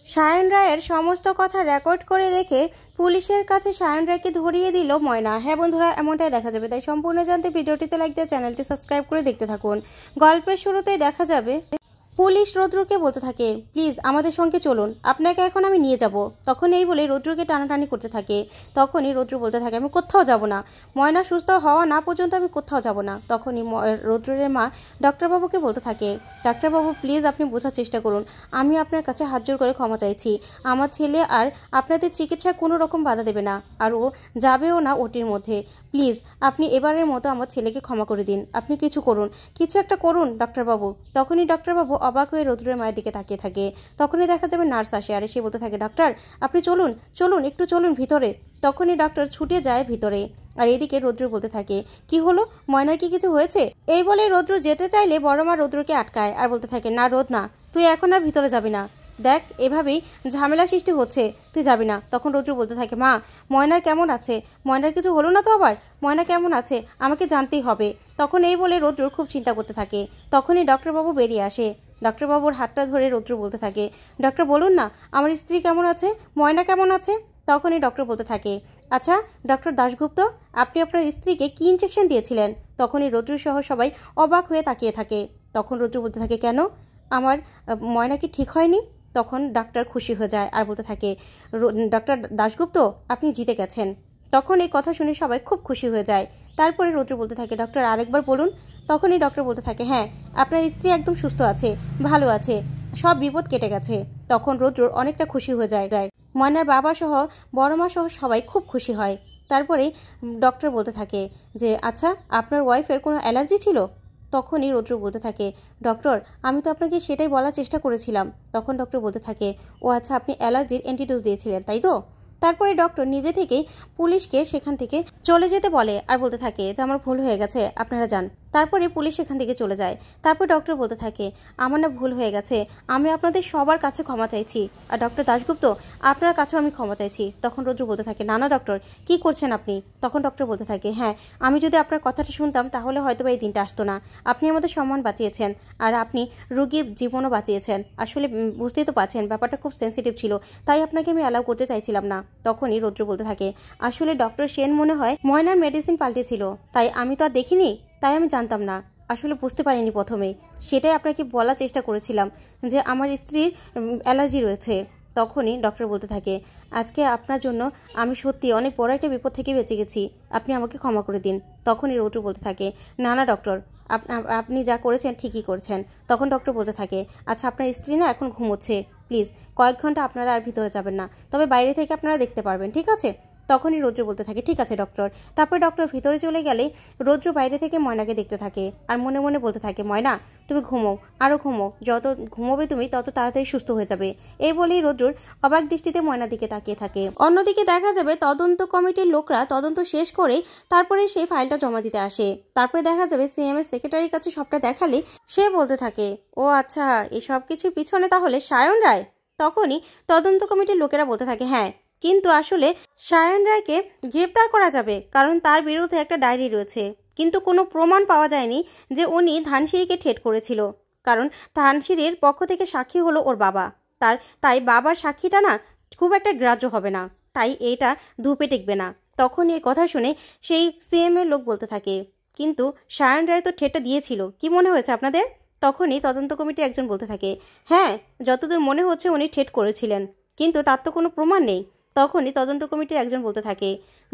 সায়ন রায়ের সমস্ত কথা রেকর্ড করে রেখে পুলিশের কাছে সায়ন রায়কে ধরিয়ে দিল ময়না। হ্যাঁ বন্ধুরা, এমনটাই দেখা যাবে। তাই সম্পূর্ণ জানতে ভিডিওটিতে লাইক দিয়ে চ্যানেলটি সাবস্ক্রাইব করে দেখতে থাকুন। গল্পের শুরুতেই দেখা যাবে পুলিশ রৌদ্রকে বলতে থাকে, প্লিজ আমাদের সঙ্গে চলুন, আপনাকে এখন আমি নিয়ে যাব। তখন এই বলে রৌদ্রকে টানাটানি করতে থাকে। তখনই রৌদ্র বলতে থাকে, আমি কোথাও যাব না, ময়না সুস্থ হওয়া না পর্যন্ত আমি কোথাও যাব না। তখনই রৌদ্রের মা ডাক্তারবাবুকে বলতে থাকে, ডাক্তারবাবু প্লিজ আপনি বোঝার চেষ্টা করুন, আমি আপনার কাছে হাত জোর করে ক্ষমা চাইছি। আমার ছেলে আর আপনাদের চিকিৎসায় কোনো রকম বাধা দেবে না, আর ও যাবেও না ওটির মধ্যে। প্লিজ আপনি এবারের মতো আমার ছেলেকে ক্ষমা করে দিন, আপনি কিছু করুন, কিছু একটা করুন ডাক্তারবাবু। তখনই ডাক্তারবাবু অবাক হয়ে রৌদ্রের মায়ের দিকে তাকিয়ে থাকে। তখনই দেখা যাবে নার্স আসে, আর সে বলতে থাকে, ডাক্তার আপনি চলুন চলুন, একটু চলুন ভিতরে। তখনই ডাক্তার ছুটে যায় ভিতরে, আর এইদিকে রৌদ্র বলতে থাকে, কি হলো, ময়নার কি কিছু হয়েছে? এই বলে রৌদ্র যেতে চাইলে বড় মা রৌদ্রকে আটকায় আর বলতে থাকে, না রোদ না, তুই এখন আর ভিতরে যাবি না, দেখ এভাবেই ঝামেলা সৃষ্টি হচ্ছে, তুই যাবি না। তখন রৌদ্র বলতে থাকে, মা ময়নার কেমন আছে? ময়নার কিছু হলো না তো আবার? ময়না কেমন আছে আমাকে জানতেই হবে। তখন এই বলে রৌদ্র খুব চিন্তা করতে থাকে। তখনই ডক্টরবাবু বেরিয়ে আসে। ডক্টরবাবুর হাতটা ধরে রৌদ্র বলতে থাকে, ডক্টর বলুন না আমার স্ত্রী কেমন আছে, ময়না কেমন আছে? তখনই ডক্টর বলতে থাকে, আচ্ছা ডক্টর দাশগুপ্ত, আপনি আপনার স্ত্রীকে কি ইনজেকশন দিয়েছিলেন? তখনই রৌদ্র সহ সবাই অবাক হয়ে তাকিয়ে থাকে। তখন রৌদ্র বলতে থাকে, কেন, আমার ময়না কি ঠিক হয়নি? তখন ডাক্তার খুশি হয়ে যায় আর বলতে থাকে, ডক্টর দাশগুপ্ত আপনি জিতে গেছেন। তখন এই কথা শুনে সবাই খুব খুশি হয়ে যায়। তারপরে রৌদ্র বলতে থাকে, ডক্টর আরেকবার বলুন। তখনই ডক্টর বলতে থাকে, হ্যাঁ আপনার স্ত্রী একদম সুস্থ আছে, ভালো আছে, সব বিপদ কেটে গেছে। তখন রৌদ্র অনেকটা খুশি হয়ে যায়। ময়নার বাবা সহ বড় মা সহ সবাই খুব খুশি হয়। তারপরে ডক্টর বলতে থাকে যে, আচ্ছা আপনার ওয়াইফের কোনো অ্যালার্জি ছিল? তখনই রৌদ্র বলতে থাকে, ডক্টর আমি তো আপনাকে সেটাই বলার চেষ্টা করেছিলাম। তখন ডক্টর বলতে থাকে, ও আচ্ছা আপনি অ্যালার্জির অ্যান্টিডোজ দিয়েছিলেন তাই তো? তারপরে ডক্টর নিজে থেকেই পুলিশকে সেখান থেকে চলে যেতে বলে আর বলতে থাকে যে, আমার ভুল হয়ে গেছে, আপনারা যান। তারপরে পুলিশ সেখান থেকে চলে যায়। তারপর ডক্টর বলতে থাকে, আমার না ভুল হয়ে গেছে, আমি আপনাদের সবার কাছে ক্ষমা চাইছি, আর ডক্টর দাশগুপ্ত আপনার কাছেও আমি ক্ষমা চাইছি। তখন রৌদ্র বলতে থাকে, না না ডক্টর কি করছেন আপনি? তখন ডক্টর বলতে থাকে, হ্যাঁ আমি যদি আপনার কথাটা শুনতাম তাহলে হয়তো এই দিনটা আসতো না। আপনি আমাদের সম্মান বাঁচিয়েছেন, আর আপনি রোগীর জীবনও বাঁচিয়েছেন। আসলে বুঝতেই তো পারছেন ব্যাপারটা খুব সেন্সিটিভ ছিল, তাই আপনাকে আমি অ্যালাউ করতে চাইছিলাম না। তখনই রৌদ্র বলতে থাকে, আসলে ডক্টর সেন মনে হয় ময়নার মেডিসিন পাল্টেছিল, তাই আমি তো আর দেখিনি, তাই আমি জানতাম না, আসলে বুঝতে পারিনি প্রথমেই, সেটাই আপনাকে বলার চেষ্টা করেছিলাম যে আমার স্ত্রীর অ্যালার্জি রয়েছে। তখনই ডক্টর বলতে থাকে, আজকে আপনার জন্য আমি সত্যি অনেক বড় একটা বিপদ থেকে বেঁচে গেছি, আপনি আমাকে ক্ষমা করে দিন। তখনই রৌদ্র বলতে থাকে, না না ডক্টর আপনি যা করেছেন ঠিকই করছেন। তখন ডক্টর বলতে থাকে, আচ্ছা আপনার স্ত্রী না এখন ঘুমোচ্ছে, প্লিজ কয়েক ঘন্টা আপনারা আর ভিতরে যাবেন না, তবে বাইরে থেকে আপনারা দেখতে পারবেন, ঠিক আছে? তখনই রৌদ্র বলতে থাকে, ঠিক আছে ডক্টর। তারপর ডক্টর ভিতরে চলে গেলে রৌদ্র বাইরে থেকে ময়নাকে দেখতে থাকে আর মনে মনে বলতে থাকে, ময়না তুমি ঘুমো, আরও ঘুমো, যত ঘুমোবে তুমি তত তাড়াতাড়ি সুস্থ হয়ে যাবে। এই বলেই রৌদ্র অবাক দৃষ্টিতে ময়নার দিকে তাকিয়ে থাকে। অন্যদিকে দেখা যাবে তদন্ত কমিটির লোকরা তদন্ত শেষ করে তারপরে সেই ফাইলটা জমা দিতে আসে। তারপরে দেখা যাবে সিএমএস সেক্রেটারির কাছে সবটা দেখালে সে বলতে থাকে, ও আচ্ছা এই সব কিছুর পিছনে তাহলে সায়ন রায়। তখনই তদন্ত কমিটির লোকেরা বলতে থাকে, হ্যাঁ কিন্তু আসলে সায়ন রায়কে গ্রেপ্তার করা যাবে, কারণ তার বিরুদ্ধে একটা ডায়েরি রয়েছে, কিন্তু কোনো প্রমাণ পাওয়া যায়নি যে উনি ধানসিঁড়িকে ঠেট করেছিল, কারণ ধানসিঁড়ির পক্ষ থেকে সাক্ষী হলো ওর বাবা, তাই বাবার সাক্ষীটা না খুব একটা গ্রাহ্য হবে না, তাই এইটা ধূপে টিকবে না। তখন এই কথা শুনে সেই সিএমের লোক বলতে থাকে, কিন্তু সায়ন রায় তো ঠেটটা দিয়েছিল, কি মনে হয়েছে আপনাদের? তখনই তদন্ত কমিটি একজন বলতে থাকে, হ্যাঁ যতদূর মনে হচ্ছে উনি ঠেট করেছিলেন, কিন্তু তার তো কোনো প্রমাণ নেই। তখনই তদন্ত কমিটির একজন বলতে থাকে,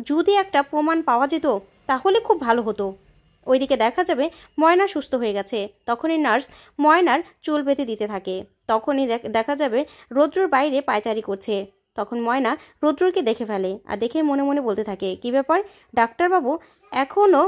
যদি একটা প্রমাণ পাওয়া যেত তাহলে খুব ভালো হতো। ওইদিকে দেখা যাবে ময়না সুস্থ হয়ে গেছে। তখনই নার্স ময়নার চুল বেঁধে দিতে থাকে। তখনই দেখা যাবে রৌদ্রর বাইরে পায়চারি করছে। তখন ময়না রৌদ্রকে দেখে ফেলে আর দেখে মনে মনে বলতে থাকে, কি ব্যাপার, ডাক্তারবাবু এখনও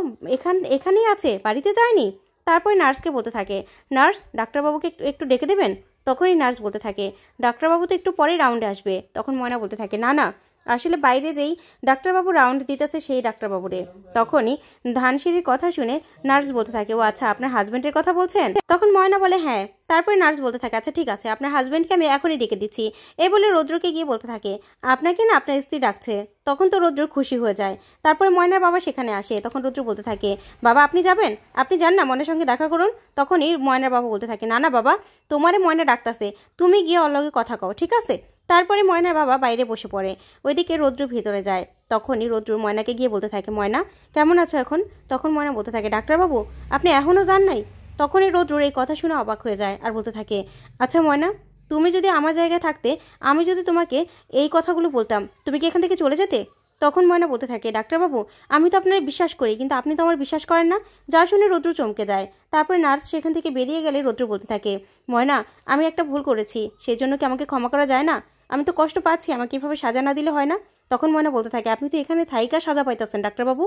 এখানেই আছে, বাড়িতে যায়নি? তারপরে নার্সকে বলতে থাকে, নার্স ডাক্তারবাবুকে একটু ডেকে দেবেন। তখনই নার্স বলতে থাকে, ডাক্তারবাবু তো একটু পরে রাউন্ডে আসবে। তখন ময়না বলতে থাকে, না না আসলে বাইরে যেই ডাক্তারবাবু রাউন্ড দিতেছে সেই ডাক্তারবাবুরে। তখনই ধানসিঁড়ির কথা শুনে নার্স বলতে থাকে, ও আচ্ছা আপনার হাজবেন্ডের কথা বলছেন? তখন ময়না বলে, হ্যাঁ। তারপরে নার্স বলতে থাকে, আচ্ছা ঠিক আছে আপনার হাজবেন্ডকে আমি এখনই ডেকে দিচ্ছি। এই বলে রৌদ্রকে গিয়ে বলতে থাকে, আপনাকে না আপনার স্ত্রী ডাকছে। তখন তো রৌদ্র খুশি হয়ে যায়। তারপরে ময়নার বাবা সেখানে আসে। তখন রৌদ্র বলতে থাকে, বাবা আপনি যাবেন, আপনি যান না ময়নার সঙ্গে দেখা করুন। তখনই ময়নার বাবা বলতে থাকে, না না বাবা তোমারে ময়না ডাকতাছে, তুমি গিয়ে ওর লগে কথা কও, ঠিক আছে? তারপরে ময়নার বাবা বাইরে বসে পড়ে, ওইদিকে রৌদ্র ভিতরে যায়। তখনই রৌদ্র ময়নাকে গিয়ে বলতে থাকে, ময়না কেমন আছো এখন? তখন ময়না বলতে থাকে, ডাক্তারবাবু আপনি এখনও যান নাই? তখনই রৌদ্রর এই কথা শুনে অবাক হয়ে যায় আর বলতে থাকে, আচ্ছা ময়না, তুমি যদি আমার জায়গায় থাকতে, আমি যদি তোমাকে এই কথাগুলো বলতাম, তুমি কি এখান থেকে চলে যেতে? তখন ময়না বলতে থাকে, ডাক্তারবাবু আমি তো আপনার বিশ্বাস করি, কিন্তু আপনি তো আমার বিশ্বাস করেন না। যা শুনে রৌদ্র চমকে যায়। তারপরে নার্স সেখান থেকে বেরিয়ে গেলে রৌদ্র বলতে থাকে, ময়না আমি একটা ভুল করেছি, সেই জন্য কি আমাকে ক্ষমা করা যায় না? আমি তো কষ্ট পাচ্ছি, আমাকে এভাবে সাজা না দিলে হয় না? তখন ময়না বলতে থাকে, আপনি তো এখানে থাইকা সাজা পাইতেছেন ডাক্তারবাবু,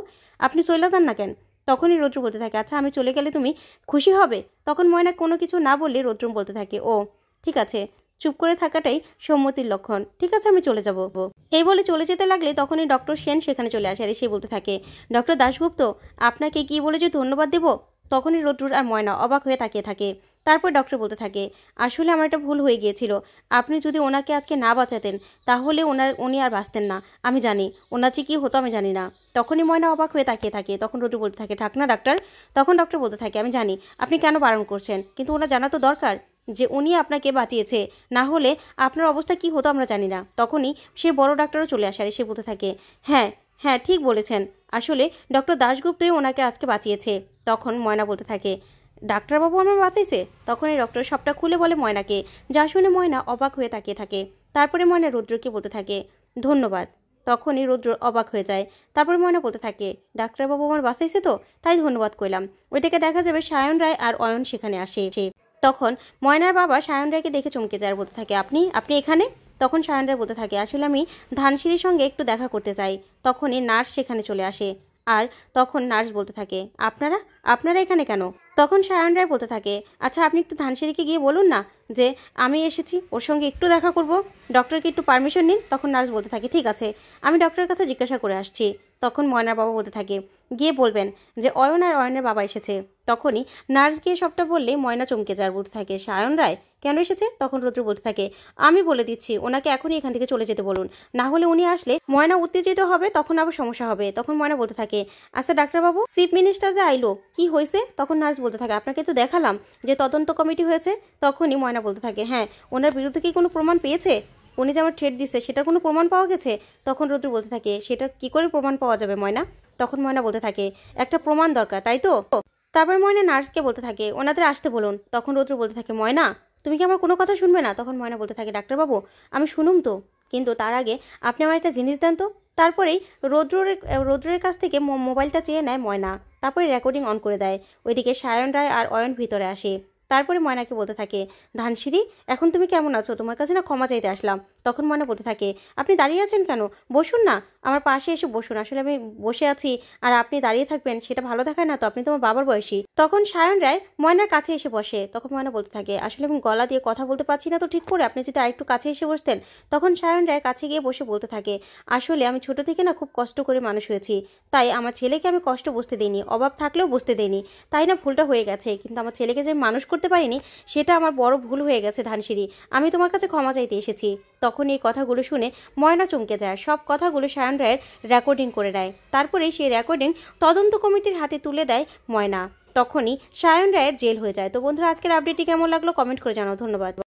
আপনি চলে যান না কেন? তখনই রৌদ্র বলতে থাকে, আচ্ছা আমি চলে গেলে তুমি খুশি হবে? তখন ময়না কোনো কিছু না বললে রৌদ্র বলতে থাকে, ও ঠিক আছে, চুপ করে থাকাটাই সম্মতির লক্ষণ, ঠিক আছে আমি চলে যাব। এই বলে চলে যেতে লাগলে তখনই ডক্টর সেন সেখানে চলে আসে আর সে বলতে থাকে, ডক্টর দাশগুপ্ত আপনাকে কি বলে যে ধন্যবাদ দেব? তখনই রৌদ্র আর ময়না অবাক হয়ে তাকিয়ে থাকে। তারপর ডক্টর বলতে থাকে, আসলে আমার একটা ভুল হয়ে গিয়েছিল, আপনি যদি ওনাকে আজকে না বাঁচাতেন তাহলে উনি আর বাঁচতেন না। আমি জানি ওনার যে কী হতো আমি জানি না। তখনই ময়না অবাক হয়ে তাকিয়ে থাকে। তখন রৌদ্র বলতে থাকে, থাক না ডাক্তার। তখন ডক্টর বলতে থাকে, আমি জানি আপনি কেন বারণ করছেন, কিন্তু ওনার জানা তো দরকার যে উনি আপনাকে বাঁচিয়েছে, না হলে আপনার অবস্থা কি হতো আমরা জানি না। তখনই সে বড় ডাক্তারও চলে আসে আর সে বলতে থাকে, হ্যাঁ হ্যাঁ ঠিক বলেছেন, আসলে ডক্টর দাশগুপ্তই ওনাকে আজকে বাঁচিয়েছে। তখন ময়না বলতে থাকে, ডাক্তারবাবু আমার বাঁচাইছে? তখন এই ডক্টর সবটা খুলে বলে ময়নাকে, যা শুনে ময়না অবাক হয়ে তাকিয়ে থাকে। তারপরে ময়না রৌদ্রকে বলতে থাকে, ধন্যবাদ। তখনই রৌদ্র অবাক হয়ে যায়। তারপরে ময়না বলতে থাকে, ডাক্তারবাবু আমার বাঁচাইছে তো তাই ধন্যবাদ কইলাম। ওইটাকে দেখা যাবে সায়ন রায় আর অয়ন সেখানে আসে। তখন ময়নার বাবা সায়ন রায়কে দেখে চমকে যায় আর বলতে থাকে, আপনি এখানে? তখন সায়ন রায় বলতে থাকে, আসলে আমি ধানসিঁড়ির সঙ্গে একটু দেখা করতে চাই। তখনই নার্স সেখানে চলে আসে আর তখন নার্স বলতে থাকে, আপনারা এখানে কেন? তখন সায়ন রায় বলতে থাকে, আচ্ছা আপনি একটু ধানসিঁড়িকে গিয়ে বলুন না যে আমি এসেছি, ওর সঙ্গে একটু দেখা করব, ডক্টরকে একটু পারমিশন নিন। তখন নার্স বলতে থাকে, ঠিক আছে আমি ডক্টরের কাছে জিজ্ঞাসা করে আসছি। তখন ময়নার বাবা বলতে থাকে, গিয়ে বলবেন যে অয়ন আর অয়নের বাবা এসেছে। তখনই নার্স গিয়ে সবটা বললে ময়না চমকে যায় বলতে থাকে, সায়ন রায় কেন এসেছে? তখন রৌদ্র বলতে থাকে, আমি বলে দিচ্ছি, ওনাকে এখনই এখান থেকে চলে যেতে বলুন, না হলে উনি আসলে ময়না উত্তেজিত হবে, তখন আবার সমস্যা হবে। তখন ময়না বলতে থাকে, আচ্ছা ডাক্তারবাবু চিফ মিনিস্টার যে আইলো কি হয়েছে? তখন নার্স বলতে থাকে, আপনাকে তো দেখালাম যে তদন্ত কমিটি হয়েছে। তখনই ময়না বলতে থাকে, হ্যাঁ ওনার বিরুদ্ধে কি কোনো প্রমাণ পেয়েছে? উনি যে আমার থ্রেট দিচ্ছে সেটার কোনো প্রমাণ পাওয়া গেছে? তখন রৌদ্র বলতে থাকে, সেটা কি করে প্রমাণ পাওয়া যাবে ময়না? তখন ময়না বলতে থাকে, একটা প্রমাণ দরকার তাই তো? তারপর ময়না নার্সকে বলতে থাকে, ওনাদের আসতে বলুন। তখন রৌদ্র বলতে থাকে, ময়না তুমি কি আমার কোনো কথা শুনবে না? তখন ময়না বলতে থাকে, ডাক্তারবাবু আমি শুনুম তো, কিন্তু তার আগে আপনি আমার একটা জিনিস দেন তো। তারপরেই রৌদ্রের কাছ থেকে মোবাইলটা চেয়ে নেয় ময়না, তারপরে রেকর্ডিং অন করে দেয়। ওইদিকে সায়ন রায় আর অয়ন ভিতরে আসে। তারপরে ময়নাকে বলতে থাকে, ধানসিঁড়ি এখন তুমি কেমন আছো? তোমার কাছে না ক্ষমা চাইতে আসলাম। তখন ময়না বলতে থাকে, আপনি দাঁড়িয়ে আছেন কেন? বসুন না, আমার পাশে এসে বসুন। আসলে আমি বসে আছি আর আপনি দাঁড়িয়ে থাকবেন সেটা ভালো দেখায় না তো, আপনি তোমার বাবার বয়সী। তখন সায়ন রায় ময়নার কাছে এসে বসে। তখন ময়না বলতে থাকে, আসলে আমি গলা দিয়ে কথা বলতে পারছি না তো ঠিক করে, আপনি যদি আরেকটু কাছে এসে বসতেন। তখন সায়ন রায় কাছে গিয়ে বসে বলতে থাকে, আসলে আমি ছোট থেকে না খুব কষ্ট করে মানুষ হয়েছি, তাই আমার ছেলেকে আমি কষ্ট বুঝতে দিইনি, অভাব থাকলেও বুঝতে দিইনি, তাই না ভুলটা হয়ে গেছে। কিন্তু আমার ছেলেকে যে মানুষ করতে পারিনি সেটা আমার বড় ভুল হয়ে গেছে ধানসিঁড়ি, আমি তোমার কাছে ক্ষমা চাইতে এসেছি। তখন এই কথাগুলো শুনে ময়না চমকে যায়। সব কথাগুলো সায়ন রায়ের রেকর্ডিং করে দেয়। তারপরে সেই রেকর্ডিং তদন্ত কমিটির হাতে তুলে দেয় ময়না। তখনই সায়ন রায়ের জেল হয়ে যায়। তো বন্ধুরা আজকের আপডেটটি কেমন লাগলো কমেন্ট করে জানাও। ধন্যবাদ।